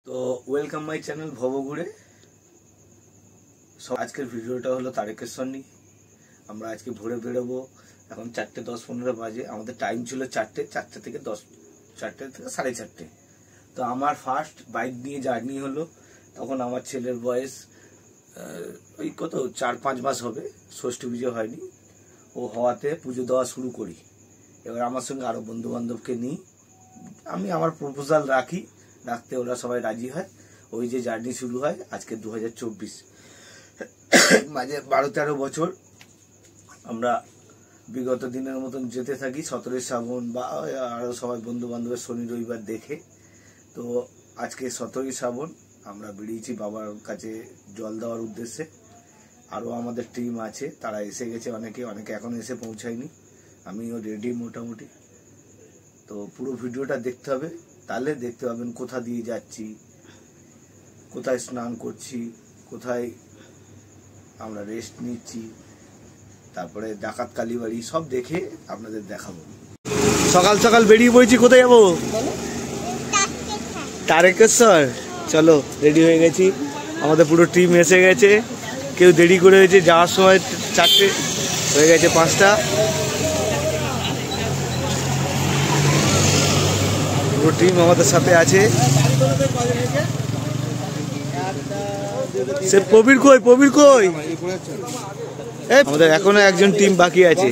তো welcome my channel ভবঘুরে। আজকের ভিডিওটা হলো তারকেশ্বর নিয়ে। আমরা আজকে ভোরে বেরোবো। এখন 4:10-15 বাজে। আমাদের টাইম ছিল 4টে থেকে 4:30। তো আমার ফার্স্ট বাইক নিয়ে জার্নি হলো। তখন আমার ছেলের বয়স ওই কত 4-5 মাস হবে, ষষ্ঠী পুজো হয়নি। ও হওয়াতে পুজো দেওয়া শুরু করি। এবার আমার সঙ্গে আরো বন্ধু বান্ধবকে নিই। আমি আমার প্রপোজাল রাখতে ওরা সবাই রাজি হয়। ওই যে জার্নি শুরু হয় আজকে 2024 মাঝে 12-13 বছর আমরা বিগত দিনের মতন যেতে থাকি 17 শ্রাবণ বা আরো সবাই বন্ধু বান্ধবের শনি রবিবার দেখে। তো আজকে 17 শ্রাবণ আমরা বেরিয়েছি বাবার কাছে জল দেওয়ার উদ্দেশ্যে। আরো আমাদের টিম আছে, তারা এসে গেছে, অনেকে এখনো এসে পৌঁছায়নি। আমিও রেডি মোটামুটি। তো পুরো ভিডিওটা দেখতে হবে, তাহলে দেখতে পাবেন কোথা দিয়ে যাচ্ছি, কোথায় স্নান করছি, কোথায় আমরা রেস্ট নিচ্ছি, তারপরে ডাকাত কালীবাড়ি সব দেখে আপনাদের দেখাবো। সকাল সকাল বেরিয়ে পড়েছি। কোথায় যাবো? তারকেশ্বর। চলো, রেডি হয়ে গেছি। আমাদের পুরো টিম এসে গেছে। কেউ দেরি করে হয়েছে, যাওয়ার সময় 4টে হয়ে গেছে 5টা। পুরো টিম আমাদের সাথে আছে। সে প্রবীর কই? আমাদের এখনো একজন টিম বাকি আছে।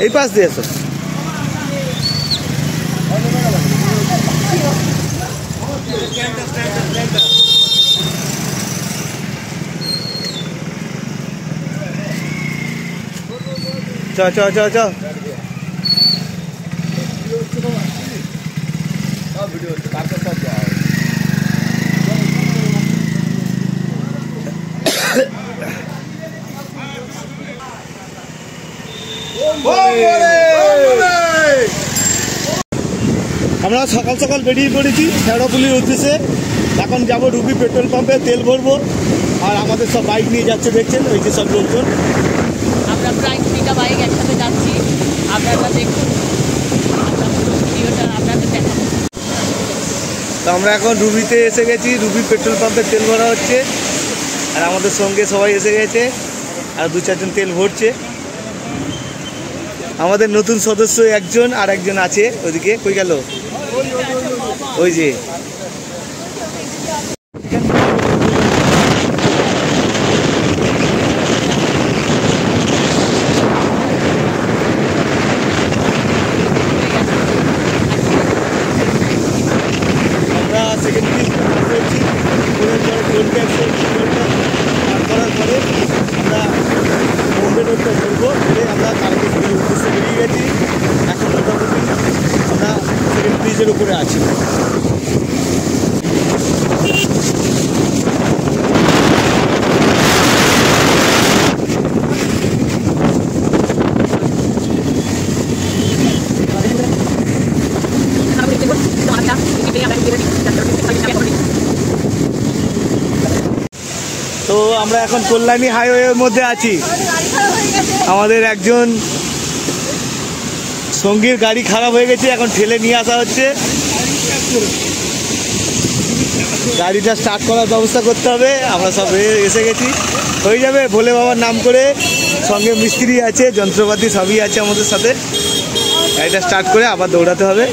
এই পাশ দিয়ে এসো। চ আমরা সকাল সকাল বেরিয়ে পড়েছি শেওড়াফুলির উদ্দেশ্যে। এখন যাবো রুবি পেট্রোল পাম্পে, তেল ভরবো। আর আমাদের সব বাইক নিয়ে যাচ্ছে, দেখছেন ওই যে সব লোকজন। আমরা প্রায় 2টা বাইক একসাথে যাচ্ছি। আপনারা দেখুন, ভিডিওটা আপনাদের দেখাবো। তো আমরা এখন রুবিতে এসে গেছি। রুবি পেট্রোল পাম্পে তেল ভরা হচ্ছে। আর আমাদের সঙ্গে সবাই এসে গেছে, আর 2-4 জন তেল ভরছে। আমাদের নতুন সদস্য একজন, আর একজন আছে ওইদিকে। কই গেল? ওই যে আমরা সেকেন্ড পিস করছি। টোল ট্যাক্স করার পরে আমরা বোম্বে রোডটা ধরবো। ধরে আমরা তারকেশ্বরের উদ্দেশ্যে বেরিয়ে গেছি। এখন মোটামুটি আমরা সেকেন্ড ব্রিজের উপরে আছি। তো আমরা এখন কল্যাণী হাইওয়ের মধ্যে আছি। আমাদের একজন সঙ্গীর গাড়ি খারাপ হয়ে গেছে, এখন ঠেলে নিয়ে আসা হচ্ছে। গাড়িটা স্টার্ট করার ব্যবস্থা করতে হবে। আমরা সব এসে গেছি, হয়ে যাবে। ভোলে বাবার নাম করে, সঙ্গে মিস্ত্রি আছে, যন্ত্রপাতি সবই আছে আমাদের সাথে। গাড়িটা স্টার্ট করে আবার দৌড়াতে হবে।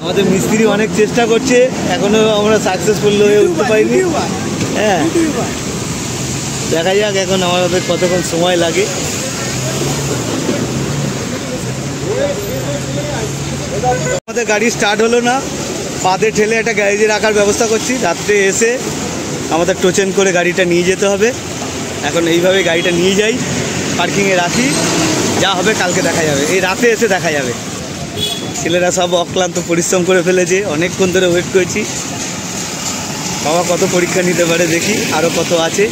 আমাদের মিস্ত্রি অনেক চেষ্টা করছে, এখনো আমরা সাকসেসফুল হয়ে উঠতে পারিনি। হ্যাঁ, দেখা যাক এখন আমাদের কতক্ষণ সময় লাগে। আমাদের গাড়ি স্টার্ট হলো না, পাতে ঠেলে একটা গ্যারেজে রাখার ব্যবস্থা করছি। রাত্রে এসে আমাদের টোচেন করে গাড়িটা নিয়ে যেতে হবে। এখন এইভাবে গাড়িটা নিয়ে যাই, পার্কিংয়ে রাখি, যা হবে কালকে দেখা যাবে। এই রাতে এসে দেখা যাবে। ছেলেরা সব অক্লান্ত পরিশ্রম করে ফেলেছে, অনেকক্ষণ ধরে ওয়েট করেছি। বাবা কত পরীক্ষা নিতে পারে, দেখি আরও কত আছে।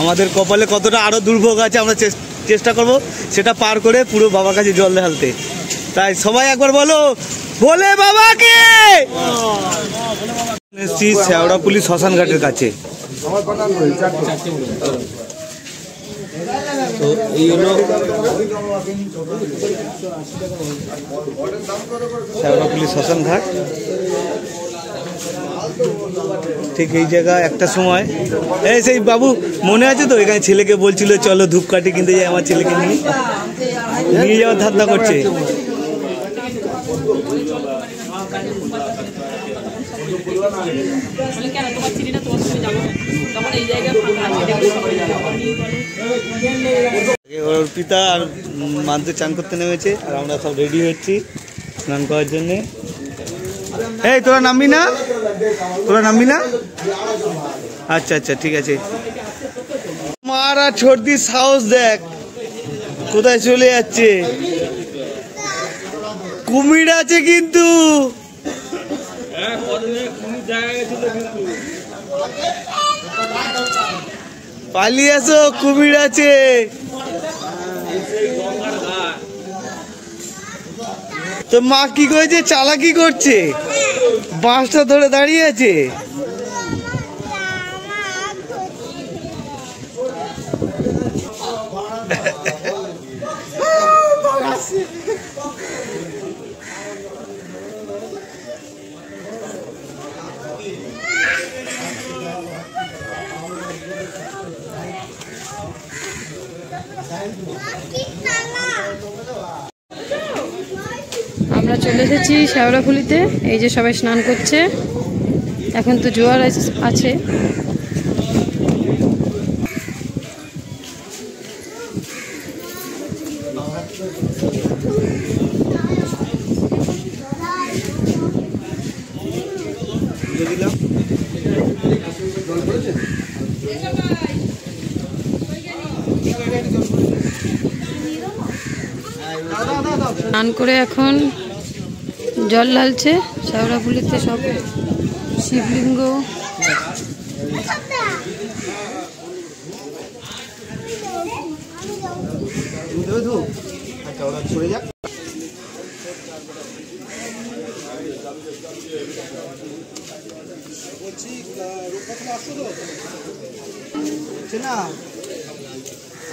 আমাদের কপালে কতটা আরও দুর্ভোগ আছে, আমরা চেষ্টা করব সেটা পার করে পুরো বাবার কাছে জল ঢালতে। তাই সবাই একবার বলো, ভোলে বাবাকে। শেওড়াফুলি শ্মশান ঘাটের কাছে। তো এই হলো শ্যাওড়াফুলি শ্মশান ঘাট। ঠিক এই জায়গা একটা সময় এই সেই বাবু মনে আছে তো, এখানে ছেলেকে বলছিল চলো ধূপকাঠি কিনতে যাই, আমার ছেলেকে নিয়ে যাওয়ার ধান্দা করছে। ওর পিতা আর মাঝে চান করতে নেমেছে, আর আমরা সব রেডি হচ্ছি স্নান করার জন্যে। এই তোরা নামবি না, তোরা নামবি না? আচ্ছা আচ্ছা ঠিক আছে। মারা ছোটদি সাহস দেখ কোথায় চলে যাচ্ছে, কুমির আছে কিন্তু। পালিয়ে আসো, কুমির আছে। তো মা কি করেছে, চালাকি করছে, বাঁশটা ধরে দাঁড়িয়ে আছে। আমরা চলে এসেছি শ্যাওড়াফুলিতে। এই যে সবাই স্নান করছে, এখন তো জোয়ার আছে। স্নান করে এখন জল ঢালছে শ্যাওড়াফুলিতে সব শিবলিঙ্গ।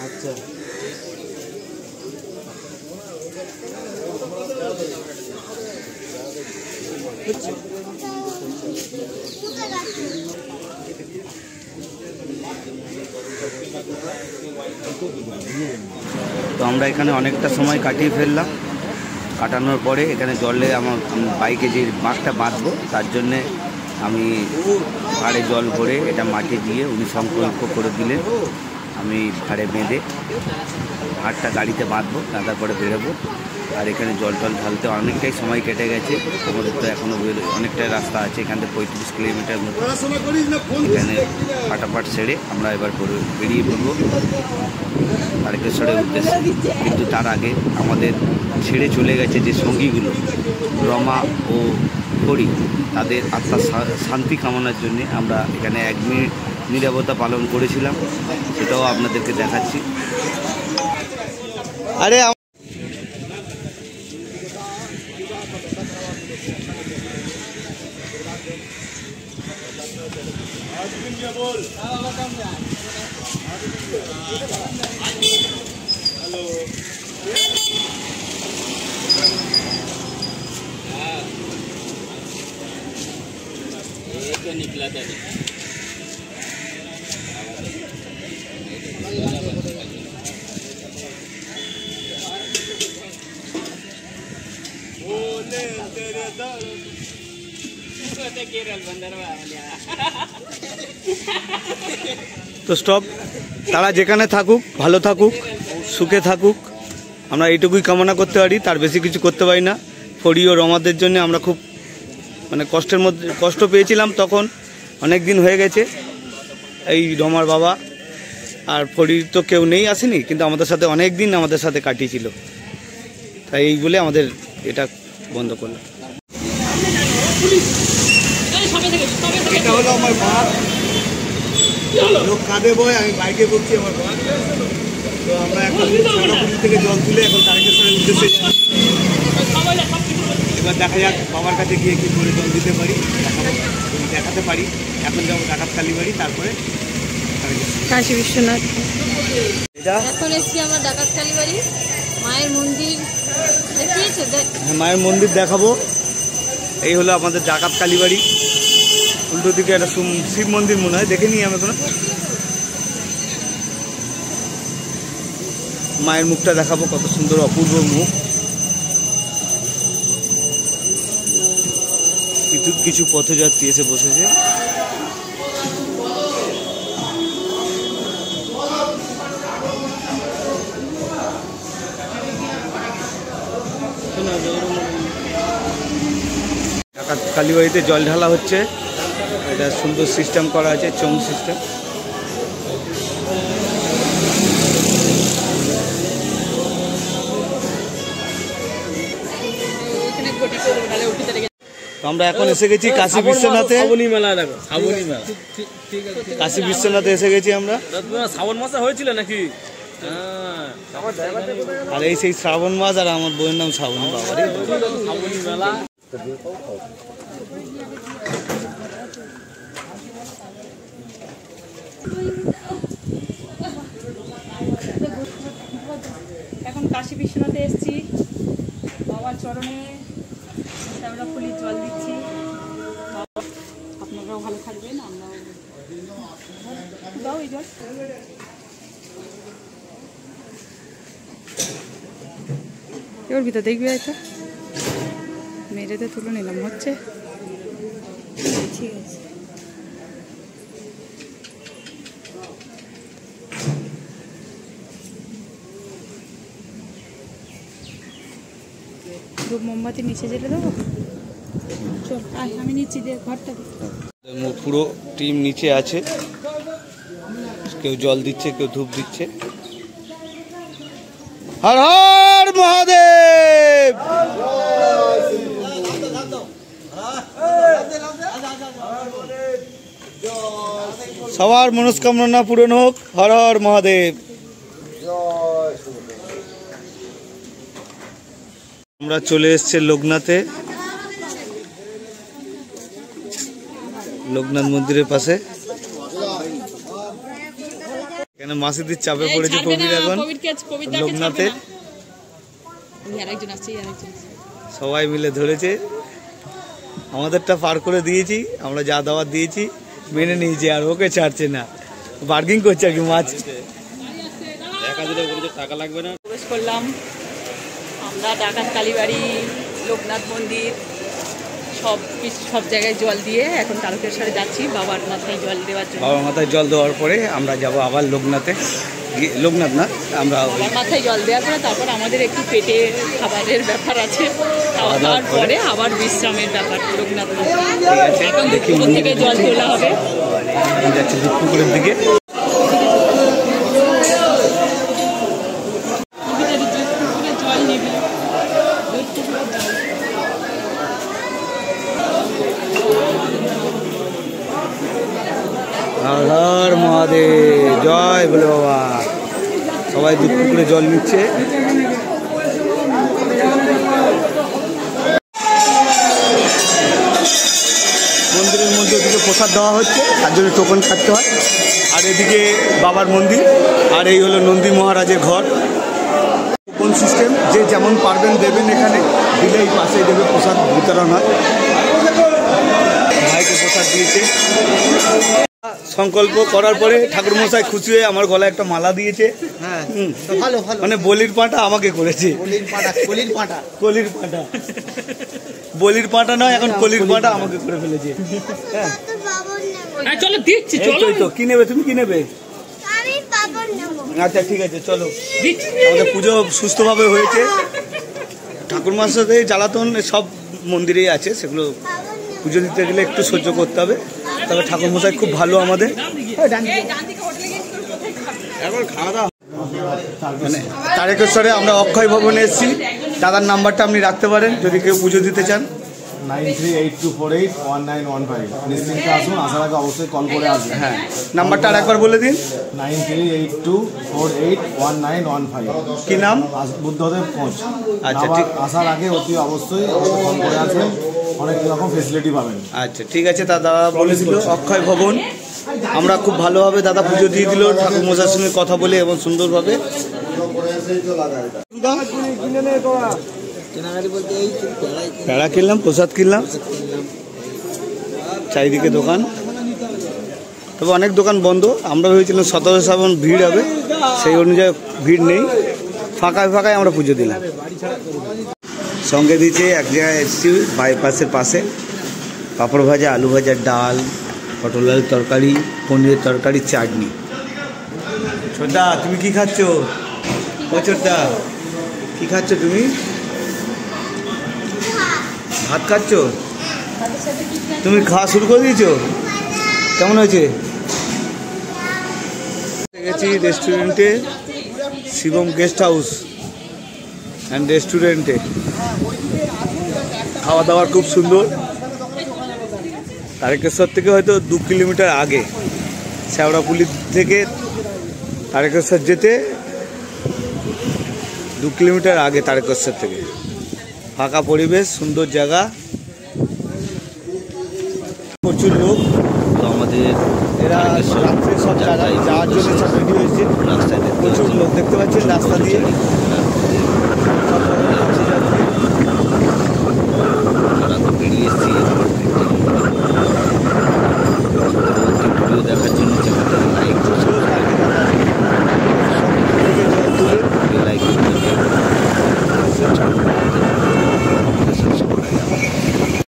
আচ্ছা তো আমরা এখানে অনেকটা সময় কাটিয়ে ফেললাম। কাটানোর পরে এখানে জলে আমার বাইকে যে বাঁকটা বাঁধবো তার জন্যে আমি ভাড়ে জল ভরে এটা মাঠে দিয়ে উনি সংকল্প করে দিলেন। আমি ভাড়ে বেঁধে ভাড়টা গাড়িতে বাঁধবো, বাঁধার পরে বেরোবো। আর এখানে জল টল ঢালতে অনেকটাই সময় কেটে গেছে। আমাদের তো এখনও অনেকটাই রাস্তা আছে, এখান থেকে 35 কিলোমিটার মতো। এখানে ফাটাফাট সেরে আমরা এবার বেরিয়ে পড়বো তারকেশ্বরের উদ্দেশ্যে। কিন্তু তার আগে আমাদের ছেড়ে চলে গেছে যে সঙ্গীগুলো রমা ও হরি, তাদের আত্মার শান্তি কামনার জন্য আমরা এখানে 1 মিনিট নীরবতা পালন করেছিলাম, সেটাও আপনাদেরকে দেখাচ্ছি। আরে निकला था তো স্টপ। তারা যেখানে থাকুক ভালো থাকুক, সুখে থাকুক, আমরা এইটুকুই কামনা করতে পারি, তার বেশি কিছু করতে পারি না। ফড়ি ও রমাদের জন্য আমরা খুব কষ্টের মধ্যে কষ্ট পেয়েছিলাম, তখন অনেক দিন হয়ে গেছে। এই রমার বাবা আর ফড়ির তো কেউ নেই, আসেনি, কিন্তু আমাদের সাথে অনেক দিন আমাদের সাথে কাটিয়েছিল, তাই এই বলে আমাদের এটা বন্ধ করলাম। এটা হলো আমার বাঁধ, লোক কাঁদে বয়, আমি বাইকে করছি আমার বাঁধ। তো আমরা এখন শ্যাওড়াফুলি থেকে জল তুলে এখন তারকেশ্বরের উদ্দেশ্যে এবার দেখা যাক বাবার কাছে গিয়ে কী করে জল দিতে পারি, দেখাতে পারি। এখন যাবো ডাকাত কালীবাড়ি, তারপরে কাশী বিশ্বনাথ। এটা এখন এসছি আমরা ডাকাত কালীবাড়ি মায়ের মন্দির দেখিয়েছে। মায়ের মন্দির দেখাবো। এই হলো আমাদের ডাকাত কালীবাড়ি। উল্টো দিকে একটা শিব মন্দির মনে হয়, দেখে নিই আমি এখন। মায়ের মুখটা দেখাবো, কত সুন্দর অপূর্ব মুখ। কিছু পথযাত্রী এসে বসেছে। ডাকাত কালীবাড়িতে জল ঢালা হচ্ছে। এটা সুন্দর সিস্টেম করা আছে, চোং সিস্টেম। আমরা এখন এসে গেছি কাশী বিশ্বনাথে। কাশী বিশ্বনাথে এসে গেছি আমরা। শ্রাবণ মাসে হয়েছিল নাকি? আর এই সেই শ্রাবণ মাস, আর আমার বইয়ের নাম শ্রাবণী। বাবা শ্রাবণী মেলা। এখন কাশী বিশ্বনাথে এসেছি, বাবার চরণে শ্যাওড়া ফুলের জল দিচ্ছি। আপনারাও ভালো থাকবেন, আমরাও দাও এই জল। ওর ভিতর দেখবি হয়তো মেরেতে তুলে নিলাম হচ্ছে। ঠিক আছে, মোমবাতি নিচে জেলে দেবো। চল আমি নিচ্ছি, দেখ ঘরটা। পুরো টিম নিচে আছে, কেউ জল দিচ্ছে, কেউ ধূপ দিচ্ছে। হর হর মহাদেব। সবার মনস্কামনা পূরণ হোক। হর হর মহাদেব। আমরা চলে এসেছি লোকনাথে, লোকনাথ মন্দিরের পাশে। এখানে মাসিদের চাপে পড়েছে কবির এখন লোকনাথে। সবাই মিলে ধরেছে, আমাদেরটা পার করে দিয়েছি। আমরা যা দাওয়াত দিয়েছি মেনে নিয়েছি, আর ওকে ছাড়ছে না, বার্গিং করছে আর কি। মাছ টাকা লাগবে না। প্রবেশ করলাম আমরা ডাকাত কালীবাড়ি, লোকনাথ মন্দির, সব জায়গায় জল দিয়ে এখন তারকেশ্বরে যাচ্ছি বাবার মাথায় জল দেওয়ার জন্য। বাবার মাথায় জল দেওয়ার পরে আমরা যাব আবার লোকনাথে। লোকনাথ না, আমরা বাবার মাথায় জল দেওয়ার পরে তারপর আমাদের একটু পেটে খাবারের ব্যাপার আছে, খাওয়া দাওয়ার পরে আবার বিশ্রামের ব্যাপার লোকনাথ। এখন দুপুর থেকে জল তোলা হবে, যাচ্ছি পুকুরের দিকে। জল নিবি হর হর মহাদেব, জয় বলে বাবা। সবাই দুধ পুকুরে জল নিচ্ছে। মন্দিরের মধ্যে ওদিকে প্রসাদ দেওয়া হচ্ছে, তার জন্য টোকন কাটতে হয়। আর এদিকে বাবার মন্দির, আর এই হলো নন্দী মহারাজের ঘর। কোন সিস্টেম, যে যেমন পারবেন দেবেন, এখানে দিলে এই পাশেই দেবে, প্রসাদ বিতরণ হয়। ভাইকে প্রসাদ দিয়েছে। সংকল্প করার পরে ঠাকুর মশাই খুশি হয়ে আমার গলায় একটা মালা দিয়েছে। হ্যাঁ, ভালো ভালো। মানে বলির পাঁটা আমাকে করেছে। কলির পাঁটা কলির পাঁটা, বলির পাঁটা নয়, এখন কলির পাঁটা আমাকে করে ফেলেছে। হ্যাঁ চলো দিচ্ছি, চলো। তো কি নেবে, তুমি কি নেবে? আচ্ছা ঠিক আছে, চলো। আমাদের পুজো সুস্থভাবে হয়েছে। ঠাকুর মার সাথে জ্বালাতন সব মন্দিরেই আছে, সেগুলো পুজো দিতে গেলে একটু সহ্য করতে হবে। তবে ঠাকুর মশাই খুব ভালো আমাদের। মানে তারকেশ্বরে আমরা অক্ষয় ভবনে এসেছি। দাদার নাম্বারটা আপনি রাখতে পারেন যদি কেউ পুজো দিতে চান। 9382481915। নিশ্চিন্তে আসুন, আসার আগে অবশ্যই কল করে আসবেন। হ্যাঁ, নাম্বারটা আর একবার বলে দিন। 9382481915। কি নাম? বুদ্ধদেব কোচ। আচ্ছা ঠিক। আসার আগে অতি অবশ্যই কল করে আসবেন, অনেক রকম ফেসিলিটি পাবেন। আচ্ছা ঠিক আছে, তা দাদা বলে দিল অক্ষয় ভবন। আমরা খুব ভালোভাবে দাদা পুজো দিয়ে দিল ঠাকুরমশার সঙ্গে কথা বলে এবং সুন্দরভাবে। প্যাড়া কিনলাম, প্রসাদ কিনলাম, চারিদিকে দোকান, তবে অনেক দোকান বন্ধ। আমরা ভেবেছিলাম 17 শ্রাবণ ভিড় হবে, সেই অনুযায়ী ভিড় নেই, ফাঁকায় ফাঁকায় আমরা পুজো দিলাম। সঙ্গে দিয়েছে এক জায়গায় এসেছি বাইপাসের পাশে, পাঁপড় ভাজা, আলু ভাজা, ডাল, পটল আলুর তরকারি, পনিরের তরকারি, চাটনি। ছোটদা তুমি কি খাচ্ছ? ও ছোটদা কি খাচ্ছ তুমি? ভাত খাচ্ছ? তুমি খাওয়া শুরু করে দিয়েছো? কেমন হয়েছে? গেছি রেস্টুরেন্টে, শিবম গেস্ট হাউস অ্যান্ড রেস্টুরেন্টে। খাওয়া দাওয়ার খুব সুন্দর। তারকেশ্বর থেকে হয়তো 2 কিলোমিটার আগে, শ্যাওড়াপুলি থেকে তারকেশ্বর যেতে 2 কিলোমিটার আগে তারকেশ্বর থেকে। ফাঁকা পরিবেশ, সুন্দর জায়গা, প্রচুর লোক। তো আমাদের এরা রাত্রে সব জায়গায় যাওয়ার জন্য সব রেডি হয়েছে। প্রচুর লোক দেখতে পাচ্ছেন রাস্তা দিয়ে।